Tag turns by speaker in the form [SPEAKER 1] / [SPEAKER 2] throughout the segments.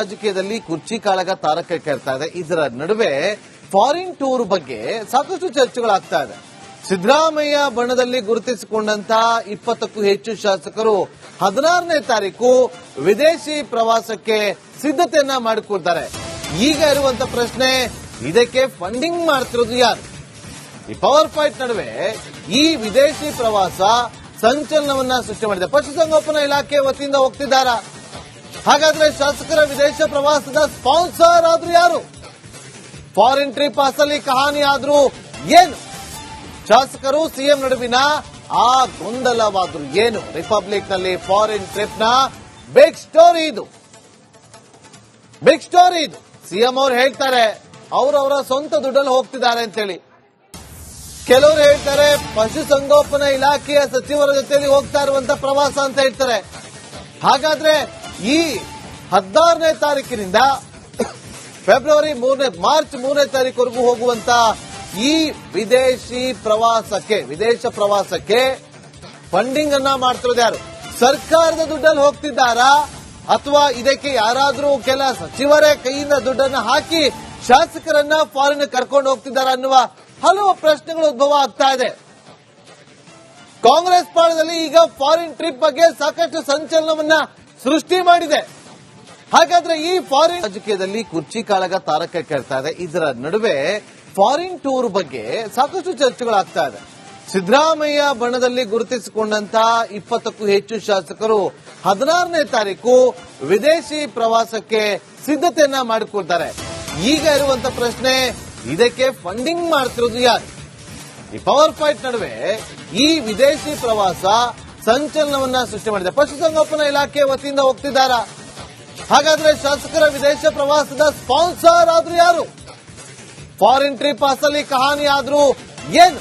[SPEAKER 1] ರಾಜಕೀಯದಲ್ಲಿ ಕುರ್ಚಿ ಕಾಳಗ ತಾರಕಕ್ಕೇರ್ತಾ ಇದೆ. ಇದರ ನಡುವೆ ಫಾರಿನ್ ಟೂರ್ ಬಗ್ಗೆ ಸಾಕಷ್ಟು ಚರ್ಚೆಗಳಾಗ್ತಾ ಇದೆ. ಸಿದ್ದರಾಮಯ್ಯ ಬಣದಲ್ಲಿ ಗುರುತಿಸಿಕೊಂಡಂತಹ 20ಕ್ಕೂ ಹೆಚ್ಚು ಶಾಸಕರು 16ನೇ ತಾರೀಕು ವಿದೇಶಿ ಪ್ರವಾಸಕ್ಕೆ ಸಿದ್ಧತೆಯನ್ನ ಮಾಡಿಕೊಳ್ತಾರೆ. ಈಗ ಇರುವಂತ ಪ್ರಶ್ನೆ, ಇದಕ್ಕೆ ಫಂಡಿಂಗ್ ಮಾಡ್ತಿರೋದು ಯಾರು? ಈ ಪವರ್ ಫೈಟ್ ನಡುವೆ ಈ ವಿದೇಶಿ ಪ್ರವಾಸ ಸಂಚಲನವನ್ನ ಸೃಷ್ಟಿ ಮಾಡಿದೆ. ಪಶುಸಂಗೋಪನಾ ಇಲಾಖೆ ವತಿಯಿಂದ ಹೋಗ್ತಿದ್ದಾರಾ? ಹಾಗಾದ್ರೆ ಶಾಸಕರ ವಿದೇಶ ಪ್ರವಾಸದ ಸ್ಪಾನ್ಸರ್ ಆದ್ರೂ ಯಾರು? ಫಾರಿನ್ ಟ್ರಿಪ್ ಅಸಲಿ ಕಹಾನಿ ಆದ್ರೂ ಏನು? ಶಾಸಕರು ಸಿಎಂ ನಡುವಿನ ಆ ಗೊಂದಲವಾದ್ರು ಏನು? ರಿಪಬ್ಲಿಕ್ ನಲ್ಲಿ ಫಾರಿನ್ ಟ್ರಿಪ್ ನ ಬಿಗ್ ಸ್ಟೋರಿ ಇದು. ಸಿಎಂ ಅವರು ಹೇಳ್ತಾರೆ ಅವರವರ ಸ್ವಂತ ದುಡ್ಡಲ್ಲಿ ಹೋಗ್ತಿದ್ದಾರೆ ಅಂತೇಳಿ. ಕೆಲವರು ಹೇಳ್ತಾರೆ ಪಶುಸಂಗೋಪನಾ ಇಲಾಖೆಯ ಸಚಿವರ ಜೊತೆಲಿ ಹೋಗ್ತಾ ಇರುವಂತ ಪ್ರವಾಸ ಅಂತ ಹೇಳ್ತಾರೆ. ಹಾಗಾದ್ರೆ ಈ 16ನೇ ತಾರೀಕಿನಿಂದ ಮಾರ್ಚ್ 3ನೇ ತಾರೀಕುವರೆಗೂ ಹೋಗುವಂತ ಈ ವಿದೇಶ ಪ್ರವಾಸಕ್ಕೆ ಫಂಡಿಂಗ್ ಅನ್ನ ಮಾಡ್ತಿರೋದು ಯಾರು? ಸರ್ಕಾರದ ದುಡ್ಡಲ್ಲಿ ಹೋಗ್ತಿದ್ದಾರಾ ಅಥವಾ ಇದಕ್ಕೆ ಯಾರಾದ್ರೂ ಕೆಲ ಸಚಿವರೇ ಕೈಯಿಂದ ದುಡ್ಡನ್ನು ಹಾಕಿ ಶಾಸಕರನ್ನ ಫಾರಿನ್ ಕರ್ಕೊಂಡು ಹೋಗ್ತಿದ್ದಾರಾ ಅನ್ನುವ ಹಲವು ಪ್ರಶ್ನೆಗಳು ಉದ್ಭವ ಆಗ್ತಾ ಇದೆ. ಕಾಂಗ್ರೆಸ್ ಪಾಳದಲ್ಲಿ ಈಗ ಫಾರಿನ್ ಟ್ರಿಪ್ ಬಗ್ಗೆ ಸಾಕಷ್ಟು ಸಂಚಲನವನ್ನ ಸೃಷ್ಟಿ ಮಾಡಿದೆ. ಹಾಗಾದ್ರೆ ಈ ಫಾರಿನ್ ರಾಜಕೀಯದಲ್ಲಿ ಕುರ್ಚಿ ಕಾಳಗ ತಾರಕಕ್ಕೇರ್ತಾ ಇದೆ. ಇದರ ನಡುವೆ ಫಾರಿನ್ ಟೂರ್ ಬಗ್ಗೆ ಸಾಕಷ್ಟು ಚರ್ಚೆಗಳಾಗ್ತಾ ಇದೆ. ಸಿದ್ದರಾಮಯ್ಯ ಬಣದಲ್ಲಿ ಗುರುತಿಸಿಕೊಂಡಂತಹ 20ಕ್ಕೂ ಹೆಚ್ಚು ಶಾಸಕರು 16ನೇ ತಾರೀಕು ವಿದೇಶಿ ಪ್ರವಾಸಕ್ಕೆ ಸಿದ್ಧತೆಯನ್ನ ಮಾಡಿಕೊಳ್ತಾರೆ. ಈಗ ಇರುವಂತ ಪ್ರಶ್ನೆ, ಇದಕ್ಕೆ ಫಂಡಿಂಗ್ ಮಾಡ್ತಿರೋದು ಯಾರು? ಈ ಪವರ್ ಫೈಟ್ ನಡುವೆ ಈ ವಿದೇಶಿ ಪ್ರವಾಸ ಸಂಚಲನವನ್ನ ಸೃಷ್ಟಿ ಮಾಡಿದೆ. ಪಶುಸಂಗೋಪನಾ ಇಲಾಖೆ ವತಿಯಿಂದ ಹೋಗ್ತಿದ್ದಾರಾ? ಹಾಗಾದ್ರೆ ಶಾಸಕರ ವಿದೇಶ ಪ್ರವಾಸದ ಸ್ಪಾನ್ಸರ್ ಆದ್ರೂ ಯಾರು? ಫಾರಿನ್ ಟ್ರಿಪ್ ಅಸಲಿ ಕಹಾನಿ ಆದ್ರೂ ಏನು?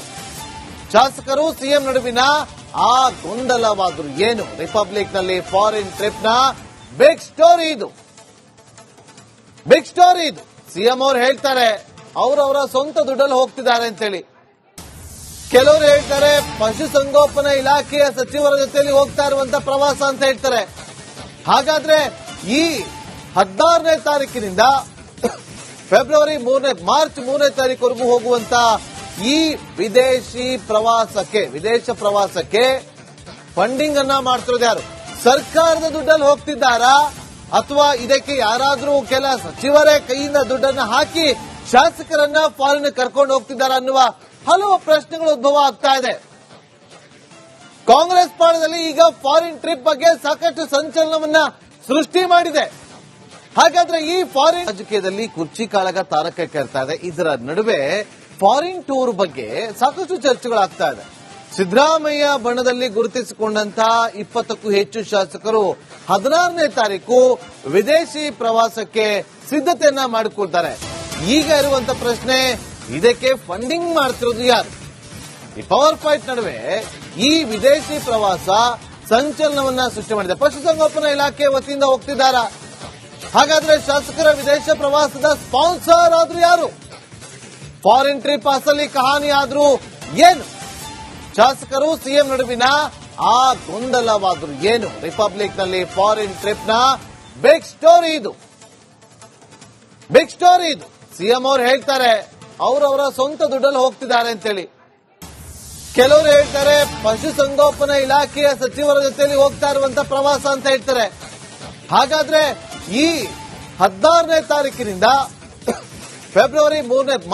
[SPEAKER 1] ಶಾಸಕರು ಸಿಎಂ ನಡುವಿನ ಆ ಗೊಂದಲವಾದ್ರು ಏನು? ರಿಪಬ್ಲಿಕ್ ನಲ್ಲಿ ಫಾರಿನ್ ಟ್ರಿಪ್ ನ ಬಿಗ್ ಸ್ಟೋರಿ ಇದು. ಸಿಎಂ ಅವರು ಹೇಳ್ತಾರೆ ಅವರವರ ಸ್ವಂತ ದುಡ್ಡಲ್ಲಿ ಹೋಗ್ತಿದ್ದಾರೆ ಅಂತೇಳಿ. ಕೆಲವರು ಹೇಳ್ತಾರೆ ಪಶುಸಂಗೋಪನಾ ಇಲಾಖೆಯ ಸಚಿವರ ಜೊತೆಲಿ ಹೋಗ್ತಾ ಇರುವಂತ ಪ್ರವಾಸ ಅಂತ ಹೇಳ್ತಾರೆ. ಹಾಗಾದ್ರೆ ಈ 16ನೇ ತಾರೀಕಿನಿಂದ ಮಾರ್ಚ್ 3ನೇ ತಾರೀಕುವರೆಗೂ ಹೋಗುವಂತ ಈ ವಿದೇಶ ಪ್ರವಾಸಕ್ಕೆ ಫಂಡಿಂಗ್ ಅನ್ನ ಮಾಡ್ತಿರೋದು ಯಾರು? ಸರ್ಕಾರದ ದುಡ್ಡಲ್ಲಿ ಹೋಗ್ತಿದ್ದಾರಾ ಅಥವಾ ಇದಕ್ಕೆ ಯಾರಾದ್ರೂ ಕೆಲ ಸಚಿವರೇ ಕೈಯಿಂದ ದುಡ್ಡನ್ನು ಹಾಕಿ ಶಾಸಕರನ್ನ ಫಾರಿನ್ ಕರ್ಕೊಂಡು ಹೋಗ್ತಿದ್ದಾರಾ ಅನ್ನುವ ಹಲವು ಪ್ರಶ್ನೆಗಳು ಉದ್ಭವ ಆಗ್ತಾ ಇದೆ. ಕಾಂಗ್ರೆಸ್ ಪಾಳದಲ್ಲಿ ಈಗ ಫಾರಿನ್ ಟ್ರಿಪ್ ಬಗ್ಗೆ ಸಾಕಷ್ಟು ಸಂಚಲನವನ್ನ ಸೃಷ್ಟಿ ಮಾಡಿದೆ. ಹಾಗಾದ್ರೆ ಈ ಫಾರಿನ್ ರಾಜಕೀಯದಲ್ಲಿ ಕುರ್ಚಿ ಕಾಳಗ ತಾರಕಕ್ಕೇರ್ತಾ ಇದೆ. ಇದರ ನಡುವೆ ಫಾರಿನ್ ಟೂರ್ ಬಗ್ಗೆ ಸಾಕಷ್ಟು ಚರ್ಚೆಗಳಾಗ್ತಾ ಇದೆ. ಸಿದ್ದರಾಮಯ್ಯ ಬಣದಲ್ಲಿ ಗುರುತಿಸಿಕೊಂಡಂತಹ 20ಕ್ಕೂ ಹೆಚ್ಚು ಶಾಸಕರು 16ನೇ ತಾರೀಕು ವಿದೇಶಿ ಪ್ರವಾಸಕ್ಕೆ ಸಿದ್ಧತೆಯನ್ನ ಮಾಡಿಕೊಳ್ತಾರೆ. ಈಗ ಇರುವಂತ ಪ್ರಶ್ನೆ, ಇದಕ್ಕೆ ಫಂಡಿಂಗ್ ಮಾಡ್ತಿರೋದು ಯಾರು? ಈ ಪವರ್ ಫೈಟ್ ನಡುವೆ ಈ ವಿದೇಶಿ ಪ್ರವಾಸ ಸಂಚಲನವನ್ನ ಸೃಷ್ಟಿ ಮಾಡಿದೆ. ಪಶುಸಂಗೋಪನಾ ಇಲಾಖೆ ವತಿಯಿಂದ ಹೋಗ್ತಿದ್ದಾರಾ? ಹಾಗಾದ್ರೆ ಶಾಸಕರ ವಿದೇಶ ಪ್ರವಾಸದ ಸ್ಪಾನ್ಸರ್ ಆದ್ರೂ ಯಾರು? ಫಾರಿನ್ ಟ್ರಿಪ್ ಅಸಲಿ ಕಹಾನಿ ಆದ್ರೂ ಏನು? ಶಾಸಕರು ಸಿಎಂ ನಡುವಿನ ಆ ಗೊಂದಲವಾದ್ರು ಏನು? ರಿಪಬ್ಲಿಕ್ ನಲ್ಲಿ ಫಾರಿನ್ ಟ್ರಿಪ್ ನ ಬಿಗ್ ಸ್ಟೋರಿ ಇದು. ಸಿಎಂ ಅವರು ಹೇಳ್ತಾರೆ ಅವರವರ ಸ್ವಂತ ದುಡ್ಡಲ್ಲಿ ಹೋಗ್ತಿದ್ದಾರೆ ಅಂತೇಳಿ. ಕೆಲವರು ಹೇಳ್ತಾರೆ ಪಶುಸಂಗೋಪನಾ ಇಲಾಖೆಯ ಸಚಿವರ ಜೊತೆಲಿ ಹೋಗ್ತಾ ಇರುವಂತ ಪ್ರವಾಸ ಅಂತ ಹೇಳ್ತಾರೆ. ಹಾಗಾದ್ರೆ ಈ 16ನೇ ತಾರೀಕಿನಿಂದ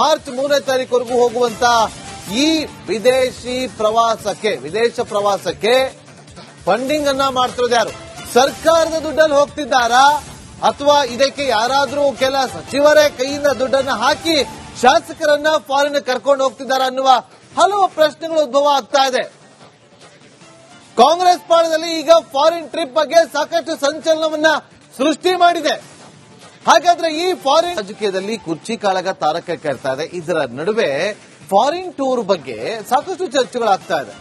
[SPEAKER 1] ಮಾರ್ಚ್ 3ನೇ ತಾರೀಕುವರೆಗೂ ಹೋಗುವಂತ ಈ ವಿದೇಶ ಪ್ರವಾಸಕ್ಕೆ ಫಂಡಿಂಗ್ ಅನ್ನ ಮಾಡ್ತಿರೋದು ಯಾರು? ಸರ್ಕಾರದ ದುಡ್ಡಲ್ಲಿ ಹೋಗ್ತಿದ್ದಾರಾ ಅಥವಾ ಇದಕ್ಕೆ ಯಾರಾದ್ರೂ ಕೆಲ ಸಚಿವರೇ ಕೈಯಿಂದ ದುಡ್ಡನ್ನು ಹಾಕಿ ಶಾಸಕರನ್ನ ಫಾರಿನ್ ಕರ್ಕೊಂಡು ಹೋಗ್ತಿದ್ದಾರಾ ಅನ್ನುವ ಹಲವು ಪ್ರಶ್ನೆಗಳು ಉದ್ಭವ ಆಗ್ತಾ ಇದೆ. ಕಾಂಗ್ರೆಸ್ ಪಾಳದಲ್ಲಿ ಈಗ ಫಾರಿನ್ ಟ್ರಿಪ್ ಬಗ್ಗೆ ಸಾಕಷ್ಟು ಸಂಚಲನವನ್ನ ಸೃಷ್ಟಿ ಮಾಡಿದೆ. ಹಾಗಾದ್ರೆ ಈ ಫಾರಿನ್ ರಾಜಕೀಯದಲ್ಲಿ ಕುರ್ಚಿ ಕಾಳಗ ತಾರಕಕ್ಕೇರ್ತಾ ಇದೆ. ಇದರ ನಡುವೆ ಫಾರಿನ್ ಟೂರ್ ಬಗ್ಗೆ ಸಾಕಷ್ಟು ಚರ್ಚೆಗಳಾಗ್ತಾ ಇದೆ.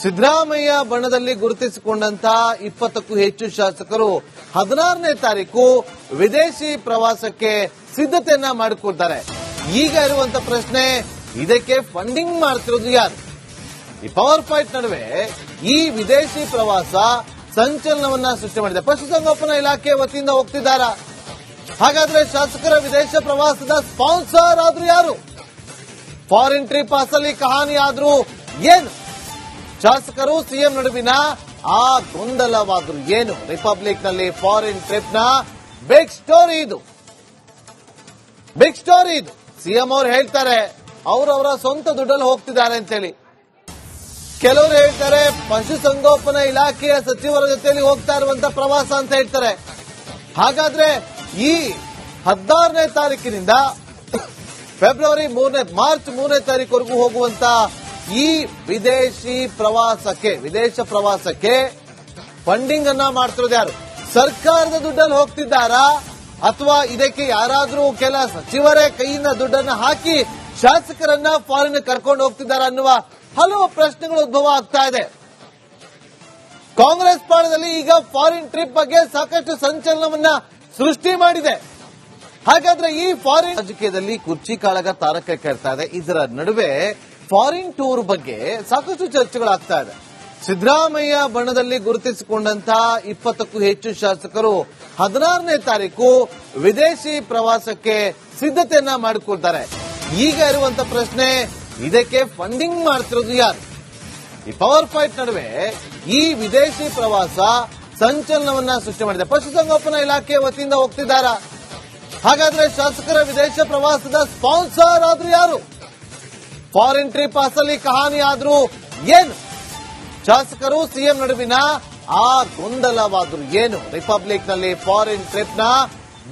[SPEAKER 1] ಸಿದ್ದರಾಮಯ್ಯ ಬಣದಲ್ಲಿ ಗುರುತಿಸಿಕೊಂಡಂತಹ 20ಕ್ಕೂ ಹೆಚ್ಚು ಶಾಸಕರು 16ನೇ ತಾರೀಕು ವಿದೇಶಿ ಪ್ರವಾಸಕ್ಕೆ ಸಿದ್ಧತೆಯನ್ನ ಮಾಡಿಕೊಳ್ತಾರೆ. ಈಗ ಇರುವಂತ ಪ್ರಶ್ನೆ, ಇದಕ್ಕೆ ಫಂಡಿಂಗ್ ಮಾಡ್ತಿರೋದು ಯಾರು? ಈ ಪವರ್ ಫೈಟ್ ನಡುವೆ ಈ ವಿದೇಶಿ ಪ್ರವಾಸ ಸಂಚಲನವನ್ನ ಸೃಷ್ಟಿ ಮಾಡಿದೆ. ಪಶುಸಂಗೋಪನಾ ಇಲಾಖೆ ವತಿಯಿಂದ ಹೋಗ್ತಿದ್ದಾರಾ? ಹಾಗಾದ್ರೆ ಶಾಸಕರ ವಿದೇಶ ಪ್ರವಾಸದ ಸ್ಪಾನ್ಸರ್ ಆದ್ರೂ ಯಾರು? ಫಾರಿನ್ ಟ್ರಿಪ್ ಅಸಲಿ ಕಹಾನಿ ಆದ್ರೂ ಏನು? ಶಾಸಕರು ಸಿಎಂ ನಡುವಿನ ಆ ಗೊಂದಲವಾದ್ರೂ ಏನು? ರಿಪಬ್ಲಿಕ್ ನಲ್ಲಿ ಫಾರಿನ್ ಟ್ರಿಪ್ ನ ಬಿಗ್ ಸ್ಟೋರಿ ಇದು. ಬಿಗ್ ಸ್ಟೋರಿ ಇದು. ಸಿಎಂ ಅವರು ಹೇಳ್ತಾರೆ ಅವರವರ ಸ್ವಂತ ದುಡ್ಡಲ್ಲಿ ಹೋಗ್ತಿದ್ದಾರೆ ಅಂತೇಳಿ. ಕೆಲವರು ಹೇಳ್ತಾರೆ ಪಶುಸಂಗೋಪನಾ ಇಲಾಖೆಯ ಸಚಿವರ ಜೊತೆಯಲ್ಲಿ ಹೋಗ್ತಾ ಇರುವಂತ ಪ್ರವಾಸ ಅಂತ ಹೇಳ್ತಾರೆ. ಹಾಗಾದ್ರೆ ಈ 16ನೇ ತಾರೀಕಿನಿಂದ ಮಾರ್ಚ್ 3ನೇ ತಾರೀಕುವರೆಗೂ ಹೋಗುವಂತ ಈ ವಿದೇಶ ಪ್ರವಾಸಕ್ಕೆ ಫಂಡಿಂಗ್ ಅನ್ನ ಮಾಡ್ತಿರೋದು ಯಾರು? ಸರ್ಕಾರದ ದುಡ್ಡಲ್ಲಿ ಹೋಗ್ತಿದ್ದಾರಾ ಅಥವಾ ಇದಕ್ಕೆ ಯಾರಾದ್ರೂ ಕೆಲ ಸಚಿವರೇ ಕೈಯಿಂದ ದುಡ್ಡನ್ನ ಹಾಕಿ ಶಾಸಕರನ್ನ ಫಾರಿನ್ ಕರ್ಕೊಂಡು ಹೋಗ್ತಿದ್ದಾರೆ ಅನ್ನುವ ಹಲವು ಪ್ರಶ್ನೆಗಳು ಉದ್ಭವ ಆಗ್ತಾ ಇದೆ. ಕಾಂಗ್ರೆಸ್ ಪಾಳದಲ್ಲಿ ಈಗ ಫಾರಿನ್ ಟ್ರಿಪ್ ಬಗ್ಗೆ ಸಾಕಷ್ಟು ಸಂಚಲನವನ್ನ ಸೃಷ್ಟಿ ಮಾಡಿದೆ. ಹಾಗಾದ್ರೆ ಈ ಫಾರಿನ್ ರಾಜಕೀಯದಲ್ಲಿ ಕುರ್ಚಿ ಕಾಳಗ ತಾರಕಕ್ಕೇರ್ತಾ ಇದೆ. ಇದರ ನಡುವೆ ಫಾರಿನ್ ಟೂರ್ ಬಗ್ಗೆ ಸಾಕಷ್ಟು ಚರ್ಚೆಗಳಾಗ್ತಾ ಇದೆ. ಸಿದ್ದರಾಮಯ್ಯ ಬಣದಲ್ಲಿ ಗುರುತಿಸಿಕೊಂಡಂತಹ 20ಕ್ಕೂ ಹೆಚ್ಚು ಶಾಸಕರು 16ನೇ ತಾರೀಕು ವಿದೇಶಿ ಪ್ರವಾಸಕ್ಕೆ ಸಿದ್ಧತೆಯನ್ನ ಮಾಡಿಕೊಳ್ತಾರೆ. ಈಗ ಇರುವಂತ ಪ್ರಶ್ನೆ, ಇದಕ್ಕೆ ಫಂಡಿಂಗ್ ಮಾಡ್ತಿರೋದು ಯಾರು? ಈ ಪವರ್ ಫೈಟ್ ನಡುವೆ ಈ ವಿದೇಶಿ ಪ್ರವಾಸ ಸಂಚಲನವನ್ನ ಸೃಷ್ಟಿ ಮಾಡಿದೆ. ಪಶುಸಂಗೋಪನಾ ಇಲಾಖೆ ವತಿಯಿಂದ ಹೋಗ್ತಿದ್ದಾರಾ? ಹಾಗಾದ್ರೆ ಶಾಸಕರ ವಿದೇಶ ಪ್ರವಾಸದ ಸ್ಪಾನ್ಸರ್ ಆದ್ರೂ ಯಾರು? ಫಾರಿನ್ ಟ್ರಿಪ್ ಅಸಲಿ ಕಹಾನಿ ಆದ್ರೂ ಏನು? ಶಾಸಕರು ಸಿಎಂ ನಡುವಿನ ಆ ಗೊಂದಲವಾದ್ರೂ ಏನು? ರಿಪಬ್ಲಿಕ್ ನಲ್ಲಿ ಫಾರಿನ್ ಟ್ರಿಪ್ ನ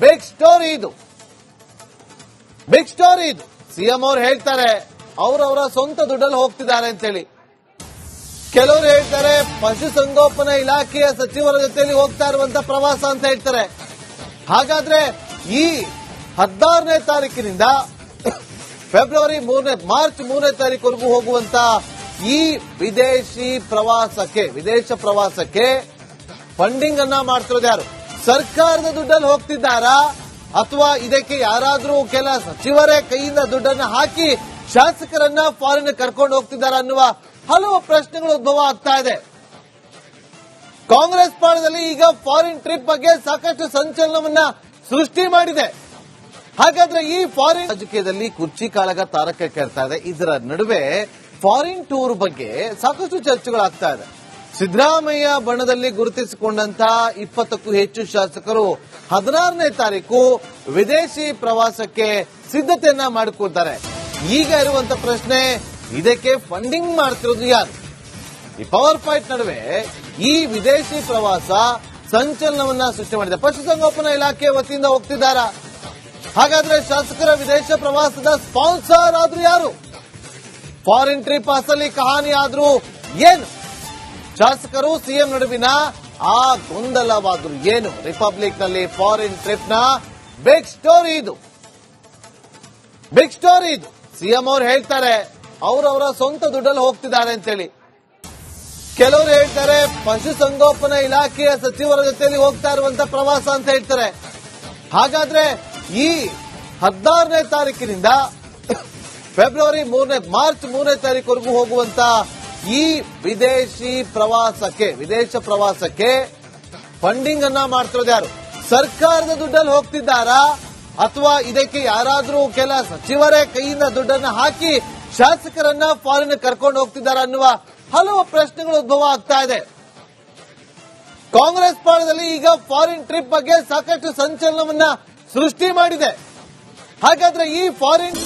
[SPEAKER 1] ಬಿಗ್ ಸ್ಟೋರಿ ಇದು. ಬಿಗ್ ಸ್ಟೋರಿ ಇದು. ಸಿಎಂ ಅವರು ಹೇಳ್ತಾರೆ ಅವರವರ ಸ್ವಂತ ದುಡ್ಡಲ್ಲಿ ಹೋಗ್ತಿದ್ದಾರೆ ಅಂತೇಳಿ. ಕೆಲವರು ಹೇಳ್ತಾರೆ ಪಶುಸಂಗೋಪನಾ ಇಲಾಖೆಯ ಸಚಿವರ ಜೊತೆಯಲ್ಲಿ ಹೋಗ್ತಾ ಇರುವಂತ ಪ್ರವಾಸ ಅಂತ ಹೇಳ್ತಾರೆ. ಹಾಗಾದ್ರೆ ಈ 16ನೇ ತಾರೀಕಿನಿಂದ ಮಾರ್ಚ್ 3ನೇ ತಾರೀಕುವರೆಗೂ ಹೋಗುವಂತ ಈ ವಿದೇಶ ಪ್ರವಾಸಕ್ಕೆ ಫಂಡಿಂಗ್ ಅನ್ನ ಮಾಡ್ತಿರೋದು ಯಾರು? ಸರ್ಕಾರದ ದುಡ್ಡಲ್ಲಿ ಹೋಗ್ತಿದ್ದಾರಾ ಅಥವಾ ಇದಕ್ಕೆ ಯಾರಾದ್ರೂ ಕೆಲ ಸಚಿವರೇ ಕೈಯಿಂದ ದುಡ್ಡನ್ನ ಹಾಕಿ ಶಾಸಕರನ್ನ ಫಾರಿನ್ ಕರ್ಕೊಂಡು ಹೋಗ್ತಿದ್ದಾರೆ ಅನ್ನುವ ಹಲವು ಪ್ರಶ್ನೆಗಳು ಉದ್ಭವ ಆಗ್ತಾ ಇದೆ. ಕಾಂಗ್ರೆಸ್ ಪಾಳದಲ್ಲಿ ಈಗ ಫಾರಿನ್ ಟ್ರಿಪ್ ಬಗ್ಗೆ ಸಾಕಷ್ಟು ಸಂಚಲನವನ್ನ ಸೃಷ್ಟಿ ಮಾಡಿದೆ. ಹಾಗಾದ್ರೆ ಈ ಫಾರಿನ್ ರಾಜಕೀಯದಲ್ಲಿ ಕುರ್ಚಿ ಕಾಳಗ ತಾರಕಕ್ಕೇರ್ತಾ ಇದೆ. ಇದರ ನಡುವೆ ಫಾರಿನ್ ಟೂರ್ ಬಗ್ಗೆ ಸಾಕಷ್ಟು ಚರ್ಚೆಗಳಾಗ್ತಾ ಇದೆ. ಸಿದ್ದರಾಮಯ್ಯ ಬಣದಲ್ಲಿ ಗುರುತಿಸಿಕೊಂಡಂತಹ 20ಕ್ಕೂ ಹೆಚ್ಚು ಶಾಸಕರು 16ನೇ ತಾರೀಕು ವಿದೇಶಿ ಪ್ರವಾಸಕ್ಕೆ ಸಿದ್ಧತೆಯನ್ನ ಮಾಡಿಕೊಳ್ತಾರೆ. ಈಗ ಇರುವಂತ ಪ್ರಶ್ನೆ, ಇದಕ್ಕೆ ಫಂಡಿಂಗ್ ಮಾಡ್ತಿರೋದು ಯಾರು? ಈ ಪವರ್ ಫೈಟ್ ನಡುವೆ ಈ ವಿದೇಶಿ ಪ್ರವಾಸ ಸಂಚಲನವನ್ನ ಸೃಷ್ಟಿ ಮಾಡಿದೆ. ಪಶುಸಂಗೋಪನಾ ಇಲಾಖೆ ವತಿಯಿಂದ ಹೋಗ್ತಿದ್ದಾರಾ? ಹಾಗಾದ್ರೆ ಶಾಸಕರ ವಿದೇಶ ಪ್ರವಾಸದ ಸ್ಪಾನ್ಸರ್ ಆದ್ರೂ ಯಾರು? ಫಾರಿನ್ ಟ್ರಿಪ್ ಅಸಲಿ ಕಹಾನಿ ಆದ್ರೂ ಏನು? ಶಾಸಕರು ಸಿಎಂ ನಡುವಿನ ಆ ಗೊಂದಲವಾದ್ರೂ ಏನು? ರಿಪಬ್ಲಿಕ್ ನಲ್ಲಿ ಫಾರಿನ್ ಟ್ರಿಪ್ ನ ಬಿಗ್ ಸ್ಟೋರಿ ಇದು. ಬಿಗ್ ಸ್ಟೋರಿ ಇದು. ಸಿಎಂ ಅವರು ಹೇಳ್ತಾರೆ ಅವರವರ ಸ್ವಂತ ದುಡ್ಡಲ್ಲಿ ಹೋಗ್ತಿದ್ದಾರೆ ಅಂತೇಳಿ. ಕೆಲವರು ಹೇಳ್ತಾರೆ ಪಶುಸಂಗೋಪನಾ ಇಲಾಖೆಯ ಸಚಿವರ ಜೊತೆಯಲ್ಲಿ ಹೋಗ್ತಾ ಇರುವಂತ ಪ್ರವಾಸ ಅಂತ ಹೇಳ್ತಾರೆ. ಹಾಗಾದ್ರೆ ಈ 16ನೇ ತಾರೀಕಿನಿಂದ ಮಾರ್ಚ್ 3ನೇ ತಾರೀಕುವರೆಗೂ ಹೋಗುವಂತ ಈ ವಿದೇಶ ಪ್ರವಾಸಕ್ಕೆ ಫಂಡಿಂಗ್ ಅನ್ನ ಮಾಡ್ತಿರೋದು ಯಾರು? ಸರ್ಕಾರದ ದುಡ್ಡಲ್ಲಿ ಹೋಗ್ತಿದ್ದಾರಾ ಅಥವಾ ಇದಕ್ಕೆ ಯಾರಾದ್ರೂ ಕೆಲ ಸಚಿವರೇ ಕೈಯಿಂದ ದುಡ್ಡನ್ನ ಹಾಕಿ ಶಾಸಕರನ್ನ ಫಾರಿನ್ ಕರ್ಕೊಂಡು ಹೋಗ್ತಿದ್ದಾರೆ ಅನ್ನುವ ಹಲವು ಪ್ರಶ್ನೆಗಳು ಉದ್ಭವ ಆಗ್ತಾ ಇದೆ. ಕಾಂಗ್ರೆಸ್ ಪಾಳದಲ್ಲಿ ಈಗ ಫಾರಿನ್ ಟ್ರಿಪ್ ಬಗ್ಗೆ ಸಾಕಷ್ಟು ಸಂಚಲನವನ್ನ ಸೃಷ್ಟಿ ಮಾಡಿದೆ. ಹಾಗಾದ್ರೆ ಈ ಫಾರಿನ್